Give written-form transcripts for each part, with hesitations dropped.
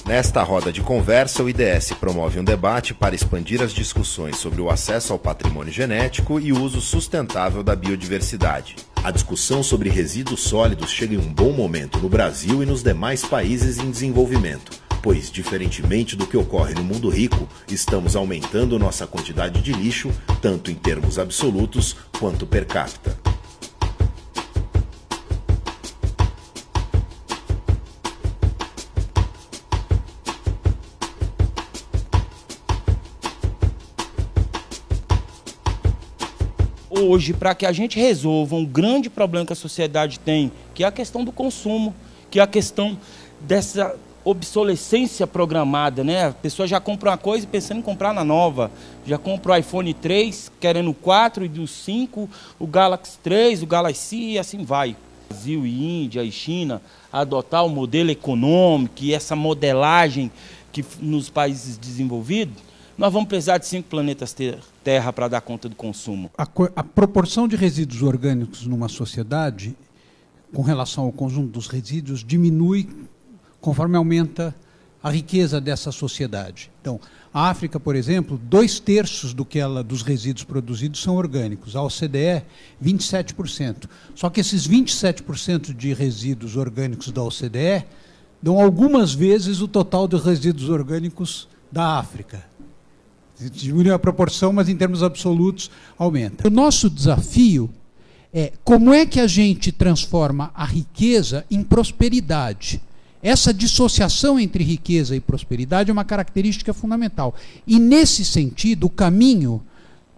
Nesta roda de conversa, o IDS promove um debate para expandir as discussões sobre o acesso ao patrimônio genético e o uso sustentável da biodiversidade. A discussão sobre resíduos sólidos chega em um bom momento no Brasil e nos demais países em desenvolvimento, pois, diferentemente do que ocorre no mundo rico, estamos aumentando nossa quantidade de lixo, tanto em termos absolutos quanto per capita. Hoje, para que a gente resolva um grande problema que a sociedade tem, que é a questão do consumo, que é a questão dessa obsolescência programada, né? A pessoa já compra uma coisa pensando em comprar na nova, já compra o iPhone 3, querendo o 4 e o 5, o Galaxy 3, o Galaxy e assim vai. Brasil e Índia e China adotar o modelo econômico e essa modelagem que nos países desenvolvidos, nós vamos precisar de 5 planetas Terra para dar conta do consumo. A proporção de resíduos orgânicos numa sociedade, com relação ao conjunto dos resíduos, diminui conforme aumenta a riqueza dessa sociedade. Então, a África, por exemplo, 2/3 dos resíduos produzidos são orgânicos. A OCDE, 27%. Só que esses 27% de resíduos orgânicos da OCDE dão algumas vezes o total de resíduos orgânicos da África. Diminui a proporção, mas em termos absolutos aumenta. O nosso desafio é como é que a gente transforma a riqueza em prosperidade. Essa dissociação entre riqueza e prosperidade é uma característica fundamental. E, nesse sentido, o caminho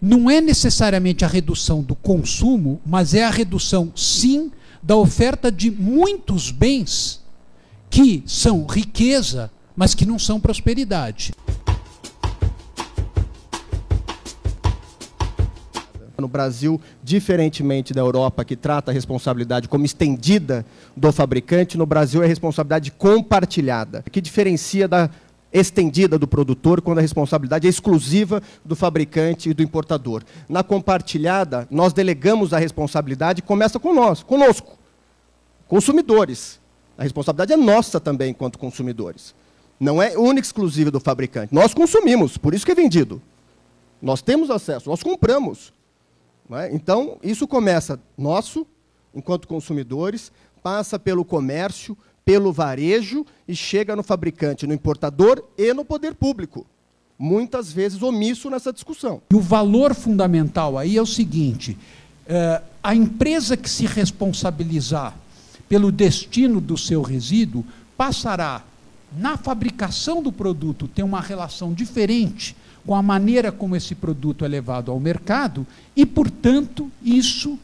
não é necessariamente a redução do consumo, mas é a redução, sim, da oferta de muitos bens que são riqueza, mas que não são prosperidade. No Brasil, diferentemente da Europa, que trata a responsabilidade como estendida do fabricante, no Brasil é responsabilidade compartilhada, que diferencia da estendida do produtor, quando a responsabilidade é exclusiva do fabricante e do importador. Na compartilhada, nós delegamos a responsabilidade e começa conosco, consumidores. A responsabilidade é nossa também, enquanto consumidores. Não é única e exclusiva do fabricante. Nós consumimos, por isso que é vendido. Nós temos acesso, nós compramos. Então, isso começa nosso, enquanto consumidores, passa pelo comércio, pelo varejo e chega no fabricante, no importador e no poder público. Muitas vezes omisso nessa discussão. E o valor fundamental aí é o seguinte, a empresa que se responsabilizar pelo destino do seu resíduo passará, na fabricação do produto, ter uma relação diferente com a maneira como esse produto é levado ao mercado e, portanto, isso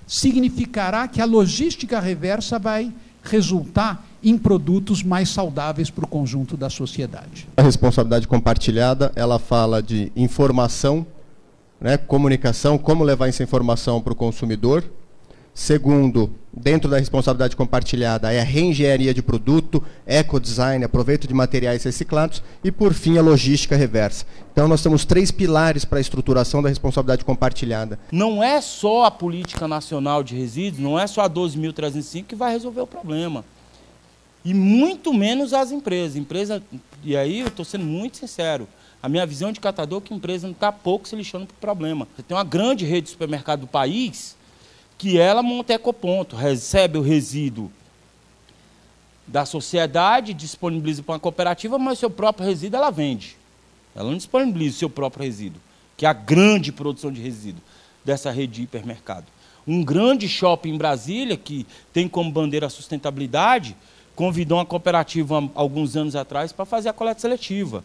significará que a logística reversa vai resultar em produtos mais saudáveis para o conjunto da sociedade. A responsabilidade compartilhada, ela fala de informação, comunicação, como levar essa informação para o consumidor. Segundo, dentro da responsabilidade compartilhada, é a reengenharia de produto, ecodesign, aproveito de materiais reciclados e, por fim, a logística reversa. Então, nós temos 3 pilares para a estruturação da responsabilidade compartilhada. Não é só a Política Nacional de Resíduos, não é só a 12.305 que vai resolver o problema. E muito menos as empresas. E aí eu estou sendo muito sincero, a minha visão de catador é que a empresa não está pouco se lixando para o problema. Você tem uma grande rede de supermercado do país que ela monta ecoponto, recebe o resíduo da sociedade, disponibiliza para uma cooperativa, mas o seu próprio resíduo ela vende. Ela não disponibiliza o seu próprio resíduo, que é a grande produção de resíduo dessa rede de hipermercado. Um grande shopping em Brasília, que tem como bandeira a sustentabilidade, convidou uma cooperativa há alguns anos atrás para fazer a coleta seletiva.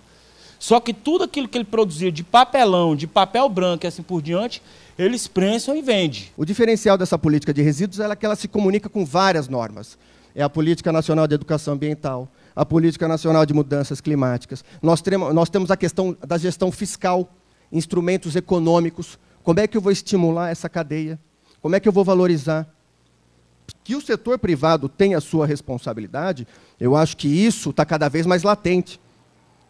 Só que tudo aquilo que ele produzia de papelão, de papel branco e assim por diante, eles prensam e vendem. O diferencial dessa política de resíduos é que ela se comunica com várias normas. É a Política Nacional de Educação Ambiental, a Política Nacional de Mudanças Climáticas. Nós temos a questão da gestão fiscal, instrumentos econômicos. Como é que eu vou estimular essa cadeia? Como é que eu vou valorizar? Que o setor privado tenha a sua responsabilidade, eu acho que isso está cada vez mais latente.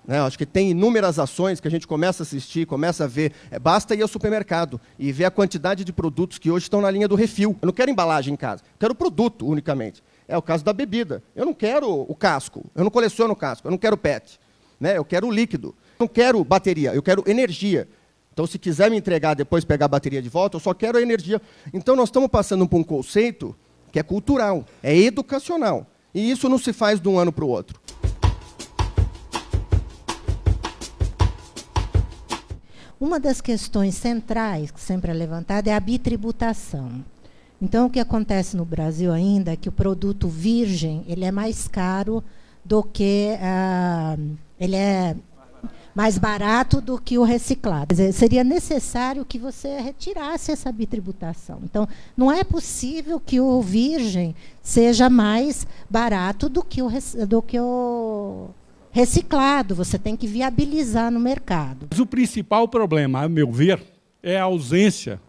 Acho que tem inúmeras ações que a gente começa a assistir, começa a ver. Basta ir ao supermercado e ver a quantidade de produtos que hoje estão na linha do refil. Eu não quero embalagem em casa, eu quero produto unicamente. É o caso da bebida. Eu não quero o casco, eu não coleciono o casco, eu não quero PET, né? Eu quero o líquido. Eu não quero bateria, eu quero energia. Então, se quiser me entregar depois pegar a bateria de volta, eu só quero a energia. Então, nós estamos passando por um conceito que é cultural, é educacional. E isso não se faz de um ano para o outro. Uma das questões centrais que sempre é levantada é a bitributação. Então, o que acontece no Brasil ainda é que o produto virgem ele é mais caro do que... ele é mais barato do que o reciclado. Quer dizer, seria necessário que você retirasse essa bitributação. Então, não é possível que o virgem seja mais barato do que o reciclado. Você tem que viabilizar no mercado. Mas o principal problema, a meu ver, é a ausência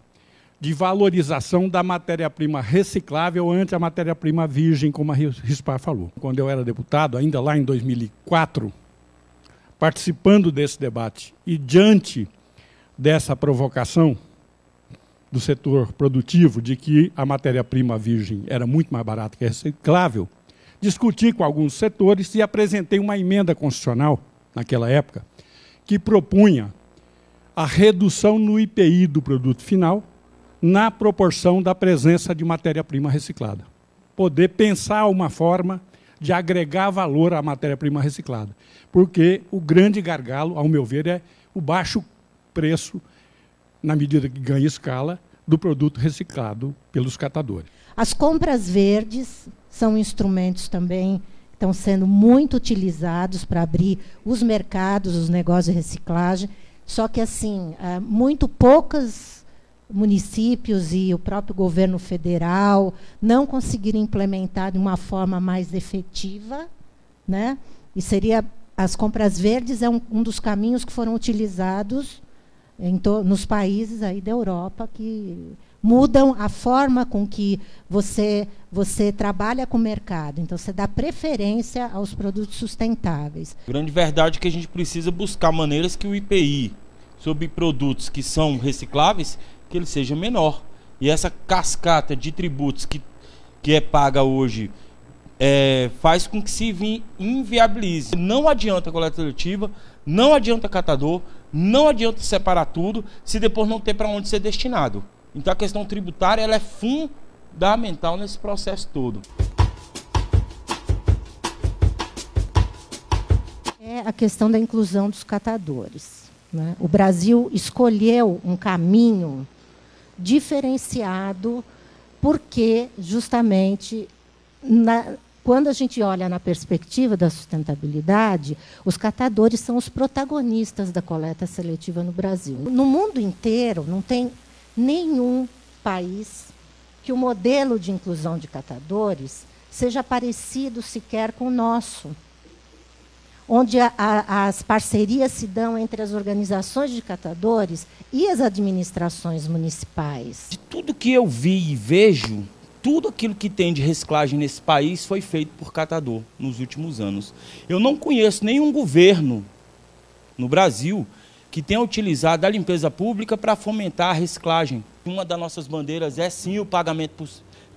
de valorização da matéria-prima reciclável ante a matéria-prima virgem, como a Rispar falou. Quando eu era deputado, ainda lá em 2004, participando desse debate e diante dessa provocação do setor produtivo de que a matéria-prima virgem era muito mais barata que a reciclável, discuti com alguns setores e apresentei uma emenda constitucional, naquela época, que propunha a redução no IPI do produto final na proporção da presença de matéria-prima reciclada. Poder pensar uma forma de agregar valor à matéria-prima reciclada. Porque o grande gargalo, ao meu ver, é o baixo preço, na medida que ganha escala, do produto reciclado pelos catadores. As compras verdes são instrumentos também que estão sendo muito utilizados para abrir os mercados, os negócios de reciclagem, só que, assim, muito poucos municípios e o próprio governo federal não conseguiram implementar de uma forma mais efetiva, né? E seria as compras verdes é um dos caminhos que foram utilizados nos países aí da Europa que mudam a forma com que você trabalha com o mercado. Então, você dá preferência aos produtos sustentáveis. A grande verdade é que a gente precisa buscar maneiras que o IPI sobre produtos que são recicláveis, que ele seja menor. E essa cascata de tributos que é paga hoje faz com que se inviabilize. Não adianta a coleta seletiva, não adianta catador, não adianta separar tudo, se depois não ter para onde ser destinado. Então a questão tributária ela é fundamental nesse processo todo. É a questão da inclusão dos catadores, né? O Brasil escolheu um caminho diferenciado porque, justamente, quando a gente olha na perspectiva da sustentabilidade, os catadores são os protagonistas da coleta seletiva no Brasil. No mundo inteiro, não tem nenhum país que o modelo de inclusão de catadores seja parecido sequer com o nosso, onde as parcerias se dão entre as organizações de catadores e as administrações municipais. De tudo que eu vi e vejo, tudo aquilo que tem de reciclagem nesse país foi feito por catador nos últimos anos. Eu não conheço nenhum governo no Brasil que tenha utilizado a limpeza pública para fomentar a reciclagem. Uma das nossas bandeiras é, sim, o pagamento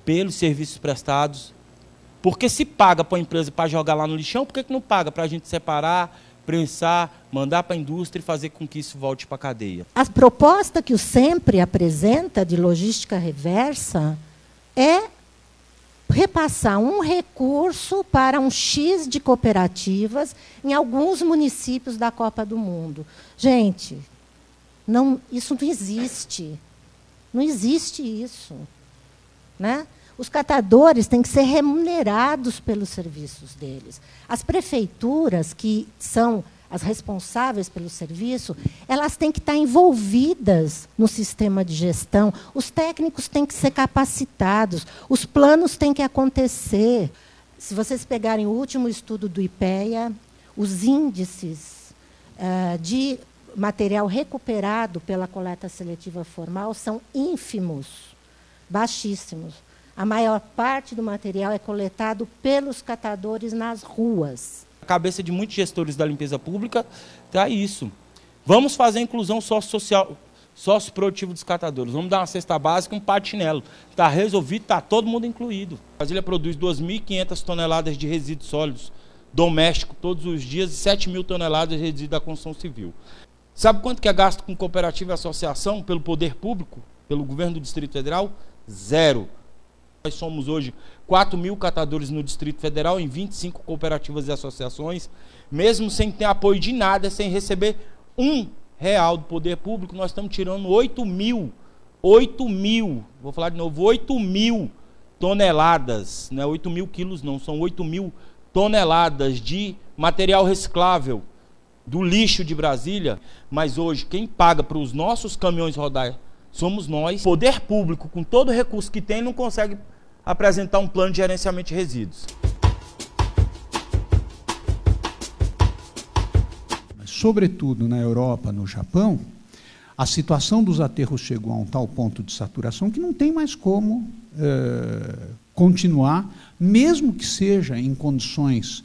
pelos serviços prestados. Porque se paga para a empresa para jogar lá no lixão, por que não paga para a gente separar, prensar, mandar para a indústria e fazer com que isso volte para a cadeia? A proposta que o SEMPRE apresenta de logística reversa é repassar um recurso para um X de cooperativas em alguns municípios da Copa do Mundo. Gente, isso não existe. Não existe isso, né? Os catadores têm que ser remunerados pelos serviços deles. As prefeituras, que são as responsáveis pelo serviço, elas têm que estar envolvidas no sistema de gestão. Os técnicos têm que ser capacitados, os planos têm que acontecer. Se vocês pegarem o último estudo do IPEA, os índices de material recuperado pela coleta seletiva formal são ínfimos, baixíssimos. A maior parte do material é coletado pelos catadores nas ruas. A cabeça de muitos gestores da limpeza pública está isso. Vamos fazer a inclusão sócio produtivo dos catadores. Vamos dar uma cesta básica e um patinelo. Está resolvido, está todo mundo incluído. Brasília produz 2.500 toneladas de resíduos sólidos domésticos todos os dias e 7.000 toneladas de resíduos da construção civil. Sabe quanto que é gasto com cooperativa e associação pelo poder público, pelo governo do Distrito Federal? 0. Nós somos hoje 4.000 catadores no Distrito Federal em 25 cooperativas e associações, mesmo sem ter apoio de nada, sem receber R$1 do poder público, nós estamos tirando 8.000, vou falar de novo, 8.000 toneladas, não é 8.000 quilos não, são 8.000 toneladas de material reciclável do lixo de Brasília, mas hoje quem paga para os nossos caminhões rodar somos nós. O poder público, com todo o recurso que tem, não consegue apresentar um plano de gerenciamento de resíduos. Sobretudo na Europa, no Japão, a situação dos aterros chegou a um tal ponto de saturação que não tem mais como continuar, mesmo que seja em condições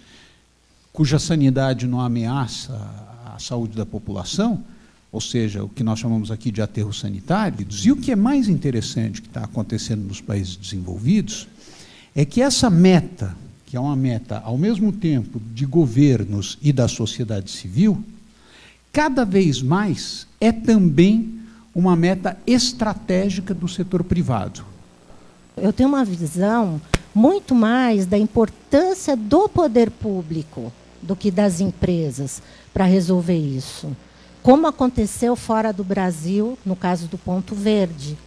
cuja sanidade não ameaça a saúde da população, ou seja, o que nós chamamos aqui de aterros sanitários. E o que é mais interessante que está acontecendo nos países desenvolvidos é que essa meta, que é uma meta ao mesmo tempo de governos e da sociedade civil, cada vez mais é também uma meta estratégica do setor privado. Eu tenho uma visão muito mais da importância do poder público do que das empresas para resolver isso. Como aconteceu fora do Brasil, no caso do Ponto Verde,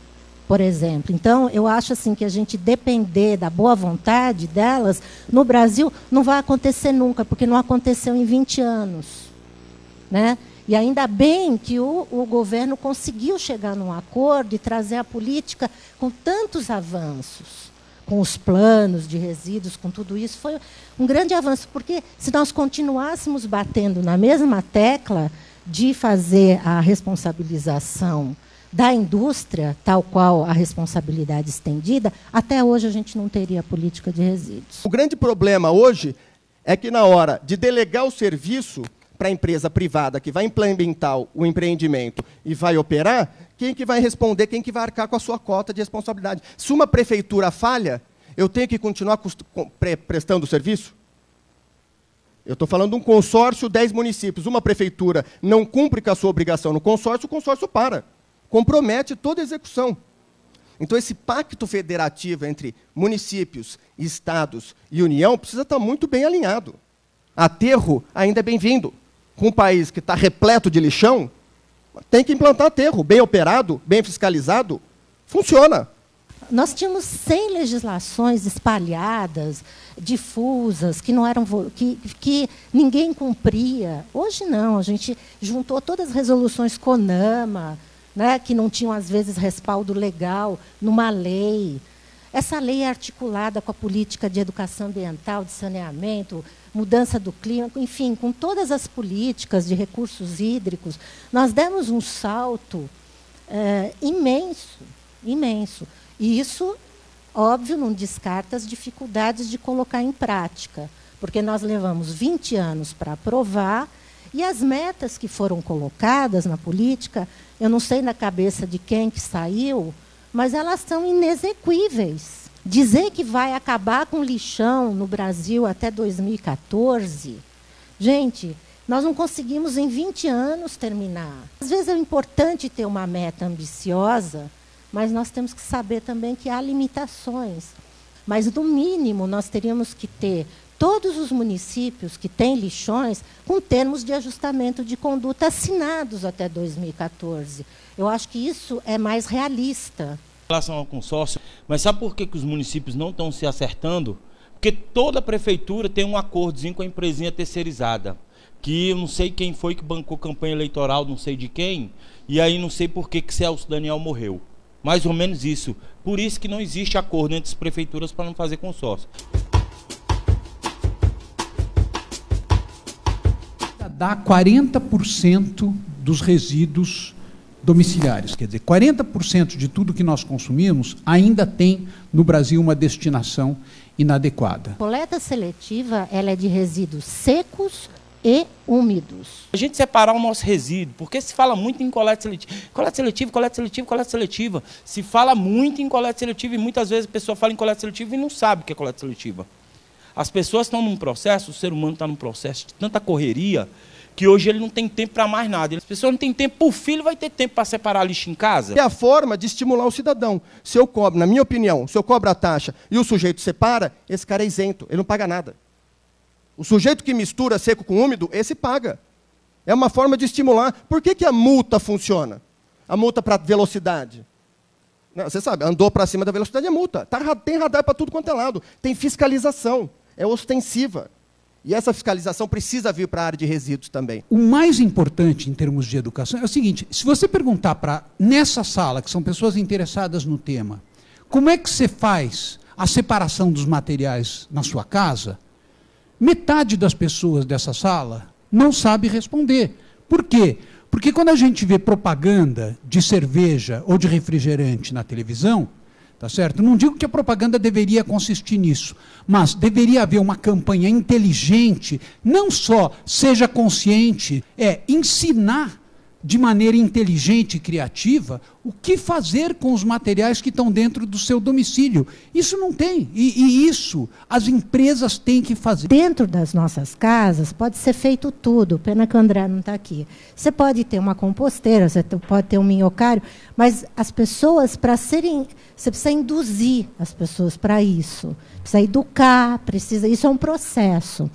por exemplo. Então, eu acho assim que a gente depender da boa vontade delas, no Brasil, não vai acontecer nunca, porque não aconteceu em 20 anos. Né? E ainda bem que o governo conseguiu chegar num acordo e trazer a política com tantos avanços, com os planos de resíduos, com tudo isso. Foi um grande avanço, porque se nós continuássemos batendo na mesma tecla de fazer a responsabilização da indústria, tal qual a responsabilidade estendida, até hoje a gente não teria política de resíduos. O grande problema hoje é que, na hora de delegar o serviço para a empresa privada que vai implementar o empreendimento e vai operar, quem que vai responder, quem que vai arcar com a sua cota de responsabilidade? Se uma prefeitura falha, eu tenho que continuar prestando o serviço? Eu estou falando de um consórcio, 10 municípios. Uma prefeitura não cumpre com a sua obrigação no consórcio, o consórcio para. Compromete toda a execução. Então, esse pacto federativo entre municípios, estados e União precisa estar muito bem alinhado. Aterro ainda é bem-vindo. Com um país que está repleto de lixão, tem que implantar aterro. Bem operado, bem fiscalizado, funciona. Nós tínhamos 100 legislações espalhadas, difusas, que não eram que ninguém cumpria. Hoje não, a gente juntou todas as resoluções CONAMA, né, que não tinham, às vezes, respaldo legal, numa lei. Essa lei é articulada com a política de educação ambiental, de saneamento, mudança do clima, enfim, com todas as políticas de recursos hídricos. Nós demos um salto imenso, imenso. E isso, óbvio, não descarta as dificuldades de colocar em prática, porque nós levamos 20 anos para aprovar, e as metas que foram colocadas na política, eu não sei na cabeça de quem que saiu, mas elas são inexequíveis. Dizer que vai acabar com lixão no Brasil até 2014, gente, nós não conseguimos em 20 anos terminar. Às vezes é importante ter uma meta ambiciosa, mas nós temos que saber também que há limitações. Mas, no mínimo, nós teríamos que ter todos os municípios que têm lixões com termos de ajustamento de conduta assinados até 2014. Eu acho que isso é mais realista. Em relação ao consórcio, mas sabe por que os municípios não estão se acertando? Porque toda prefeitura tem um acordozinho com a empresinha terceirizada, que eu não sei quem foi que bancou campanha eleitoral, não sei de quem, e aí não sei por que Celso Daniel morreu. Mais ou menos isso. Por isso que não existe acordo entre as prefeituras para não fazer consórcio. Dá 40% dos resíduos domiciliares. Quer dizer, 40% de tudo que nós consumimos ainda tem no Brasil uma destinação inadequada. A coleta seletiva ela é de resíduos secos e úmidos. A gente separar o nosso resíduo, porque se fala muito em coleta seletiva. Coleta seletiva, coleta seletiva, coleta seletiva. Se fala muito em coleta seletiva e muitas vezes a pessoa fala em coleta seletiva e não sabe o que é coleta seletiva. As pessoas estão num processo, o ser humano está num processo de tanta correria, que hoje ele não tem tempo para mais nada. As pessoas não têm tempo para o filho, vai ter tempo para separar lixo em casa? É a forma de estimular o cidadão. Se eu cobro, na minha opinião, se eu cobro a taxa e o sujeito separa, esse cara é isento, ele não paga nada. O sujeito que mistura seco com úmido, esse paga. É uma forma de estimular. Por que a multa funciona? A multa para velocidade. Não, você sabe, andou para cima da velocidade é multa. Tem radar para tudo quanto é lado. Tem fiscalização. É ostensiva. E essa fiscalização precisa vir para a área de resíduos também. O mais importante em termos de educação é o seguinte, se você perguntar para, nessa sala, que são pessoas interessadas no tema, como é que você faz a separação dos materiais na sua casa, metade das pessoas dessa sala não sabe responder. Por quê? Porque quando a gente vê propaganda de cerveja ou de refrigerante na televisão, tá certo? Não digo que a propaganda deveria consistir nisso, mas deveria haver uma campanha inteligente, não só seja consciente, ensinar de maneira inteligente e criativa o que fazer com os materiais que estão dentro do seu domicílio. Isso não tem, e isso as empresas têm que fazer. Dentro das nossas casas pode ser feito tudo, pena que o André não está aqui. Você pode ter uma composteira, você pode ter um minhocário, mas as pessoas, para serem... Você precisa induzir as pessoas para isso, precisa educar, isso é um processo.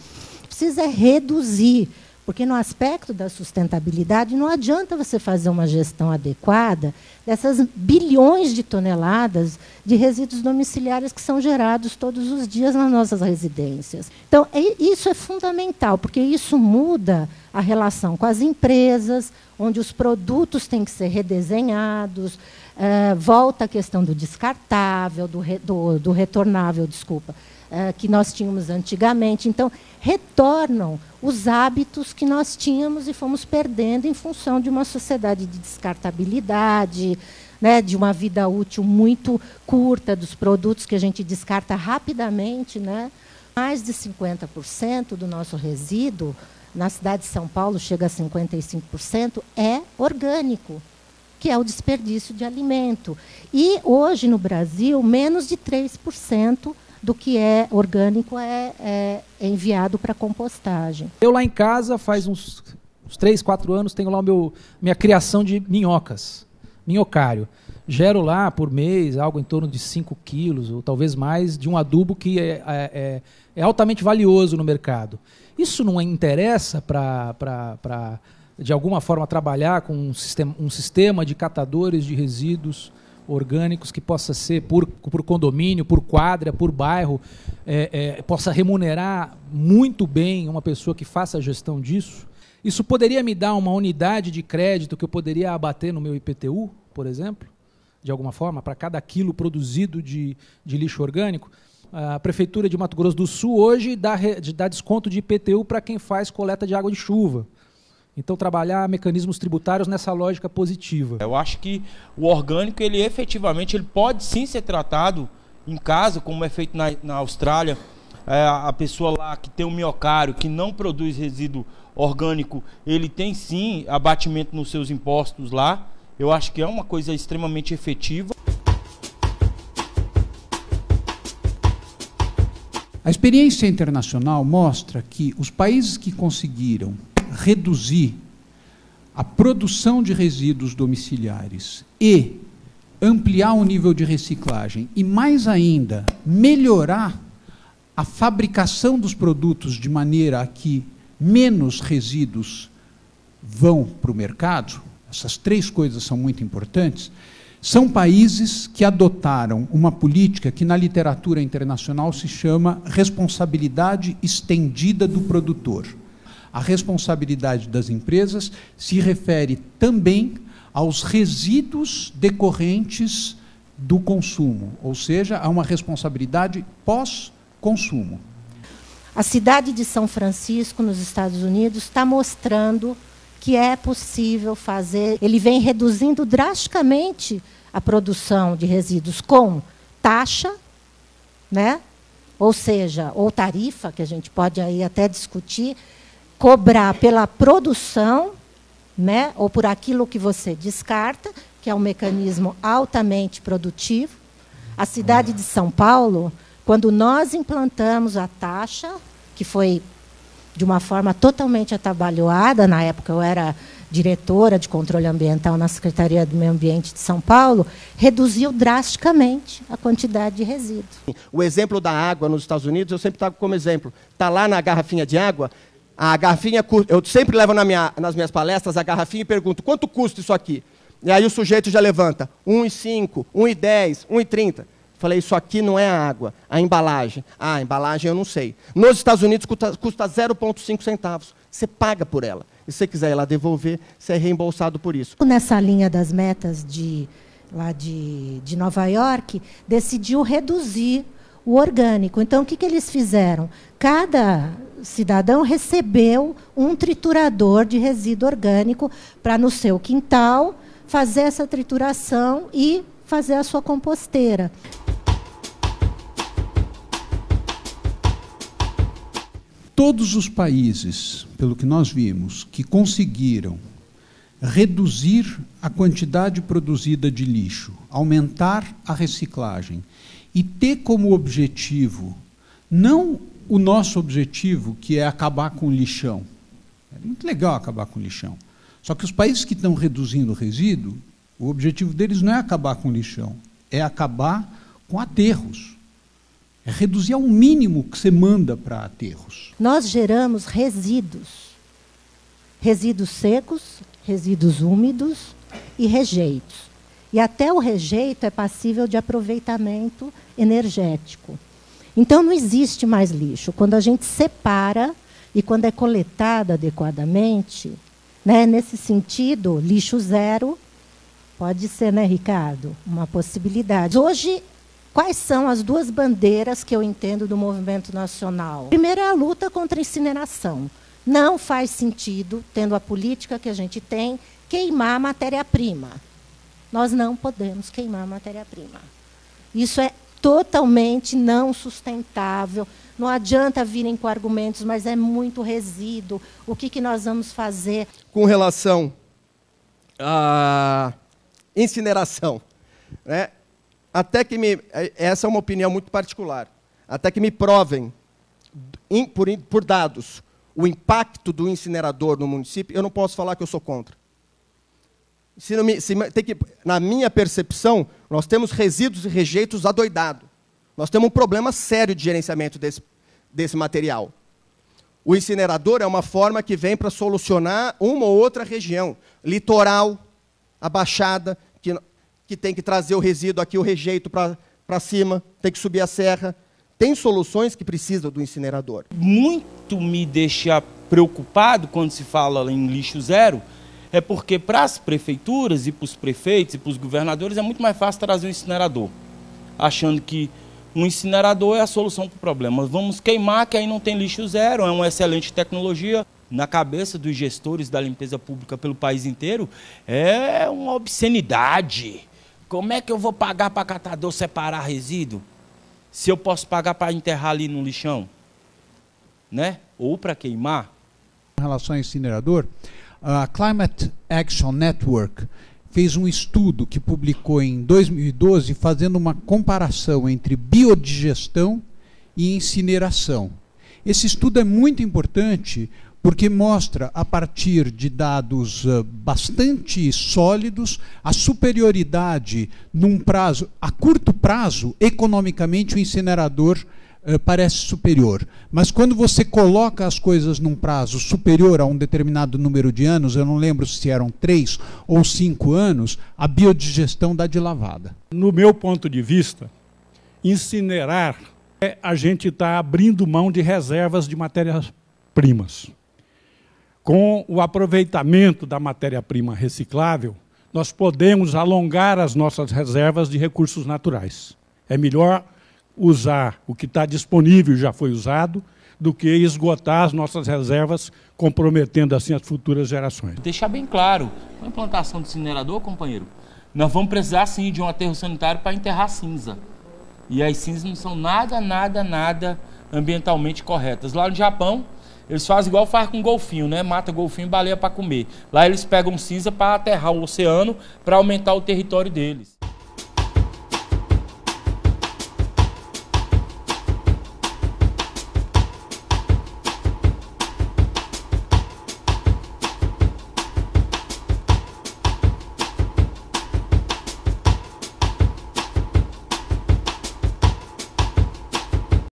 Precisa reduzir, porque no aspecto da sustentabilidade não adianta você fazer uma gestão adequada dessas bilhões de toneladas de resíduos domiciliares que são gerados todos os dias nas nossas residências. Então, isso é fundamental, porque isso muda a relação com as empresas, onde os produtos têm que ser redesenhados, volta a questão do descartável, do retornável, desculpa, que nós tínhamos antigamente. Então, retornam os hábitos que nós tínhamos e fomos perdendo em função de uma sociedade de descartabilidade, né, de uma vida útil muito curta dos produtos que a gente descarta rapidamente. Né? Mais de 50% do nosso resíduo, na cidade de São Paulo chega a 55%, é orgânico, que é o desperdício de alimento. E, hoje, no Brasil, menos de 3% do que é orgânico é enviado para compostagem. Eu lá em casa, faz uns 3, 4 anos, tenho lá minha criação de minhocas, minhocário. Gero lá, por mês, algo em torno de 5 quilos, ou talvez mais, de um adubo que é altamente valioso no mercado. Isso não interessa para de alguma forma, trabalhar com um sistema de catadores de resíduos orgânicos que possa ser por condomínio, por quadra, por bairro, possa remunerar muito bem uma pessoa que faça a gestão disso? Isso poderia me dar uma unidade de crédito que eu poderia abater no meu IPTU, por exemplo, de alguma forma, para cada quilo produzido de lixo orgânico? A Prefeitura de Mato Grosso do Sul hoje dá desconto de IPTU para quem faz coleta de água de chuva. Então, trabalhar mecanismos tributários nessa lógica positiva. Eu acho que o orgânico, ele efetivamente, ele pode sim ser tratado em casa, como é feito na Austrália. A pessoa lá que tem um minhocário, que não produz resíduo orgânico, ele tem sim abatimento nos seus impostos lá. Eu acho que é uma coisa extremamente efetiva. A experiência internacional mostra que os países que conseguiram reduzir a produção de resíduos domiciliares e ampliar o nível de reciclagem e, mais ainda, melhorar a fabricação dos produtos de maneira a que menos resíduos vão para o mercado, essas 3 coisas são muito importantes, são países que adotaram uma política que na literatura internacional se chama responsabilidade estendida do produtor. A responsabilidade das empresas se refere também aos resíduos decorrentes do consumo, ou seja, a uma responsabilidade pós-consumo. A cidade de São Francisco, nos Estados Unidos, está mostrando que é possível fazer. Ele vem reduzindo drasticamente a produção de resíduos com taxa, né? Ou seja, ou tarifa, que a gente pode aí até discutir, cobrar pela produção, né, ou por aquilo que você descarta, que é um mecanismo altamente produtivo. A cidade de São Paulo, quando nós implantamos a taxa, que foi de uma forma totalmente atabalhoada, na época eu era diretora de controle ambiental na Secretaria do Meio Ambiente de São Paulo, reduziu drasticamente a quantidade de resíduos. O exemplo da água nos Estados Unidos, eu sempre trago como exemplo. Está lá na garrafinha de água, a garrafinha, eu sempre levo nas minhas palestras a garrafinha e pergunto, quanto custa isso aqui? E aí o sujeito já levanta, 1,5, 1,10, 1,30. Falei, isso aqui não é a água, a embalagem. Ah, a embalagem eu não sei. Nos Estados Unidos custa 0,5 centavos. Você paga por ela. E se você quiser ir lá devolver, você é reembolsado por isso. Nessa linha das metas lá de Nova York, decidiu reduzir o orgânico. Então, o que eles fizeram? Cada cidadão recebeu um triturador de resíduo orgânico para, no seu quintal, fazer essa trituração e fazer a sua composteira. Todos os países, pelo que nós vimos, que conseguiram reduzir a quantidade produzida de lixo, aumentar a reciclagem e ter como objetivo, não o nosso objetivo, que é acabar com o lixão. É muito legal acabar com o lixão. Só que os países que estão reduzindo o resíduo, o objetivo deles não é acabar com o lixão, é acabar com aterros. É reduzir ao mínimo que você manda para aterros. Nós geramos resíduos. Resíduos secos, resíduos úmidos e rejeitos. E até o rejeito é passível de aproveitamento energético. Então, não existe mais lixo. Quando a gente separa e quando é coletado adequadamente, né, nesse sentido, lixo zero pode ser, né, Ricardo, uma possibilidade. Hoje, quais são as duas bandeiras que eu entendo do movimento nacional? Primeiro é a luta contra a incineração. Não faz sentido, tendo a política que a gente tem, queimar a matéria-prima. Nós não podemos queimar a matéria-prima. Isso é totalmente não sustentável. Não adianta virem com argumentos, mas é muito resíduo. O que nós vamos fazer? Com relação à incineração, né? Essa é uma opinião muito particular. Até que me provem, por dados, o impacto do incinerador no município, eu não posso falar que eu sou contra. Na minha percepção, nós temos resíduos e rejeitos adoidados. Nós temos um problema sério de gerenciamento desse material. O incinerador é uma forma que vem para solucionar uma ou outra região. Litoral, a Baixada, que tem que trazer o resíduo aqui, o rejeito para cima, tem que subir a serra. Tem soluções que precisam do incinerador. Muito me deixa preocupado quando se fala em lixo zero, é porque para as prefeituras e para os prefeitos e para os governadores é muito mais fácil trazer um incinerador, achando que um incinerador é a solução para o problema. Vamos queimar, que aí não tem lixo zero, é uma excelente tecnologia. Na cabeça dos gestores da limpeza pública pelo país inteiro, é uma obscenidade. Como é que eu vou pagar para catador separar resíduo? Se eu posso pagar para enterrar ali no lixão? Né? Ou para queimar? Em relação ao incinerador, a Climate Action Network fez um estudo que publicou em 2012, fazendo uma comparação entre biodigestão e incineração. Esse estudo é muito importante porque mostra, a partir de dados bastante sólidos, a superioridade num prazo, a curto prazo, economicamente o incinerador parece superior. Mas quando você coloca as coisas num prazo superior a um determinado número de anos, eu não lembro se eram 3 ou 5 anos, a biodigestão dá de lavada. No meu ponto de vista, incinerar é a gente estar abrindo mão de reservas de matérias-primas. Com o aproveitamento da matéria-prima reciclável, nós podemos alongar as nossas reservas de recursos naturais. É melhor usar o que está disponível e já foi usado, do que esgotar as nossas reservas, comprometendo assim as futuras gerações. Deixar bem claro, com a implantação do incinerador, companheiro, nós vamos precisar sim de um aterro sanitário para enterrar cinza. E as cinzas não são nada ambientalmente corretas. Lá no Japão, Eles fazem igual faz com golfinho, né? Mata golfinho e baleia para comer. Lá eles pegam cinza para aterrar o oceano para aumentar o território deles.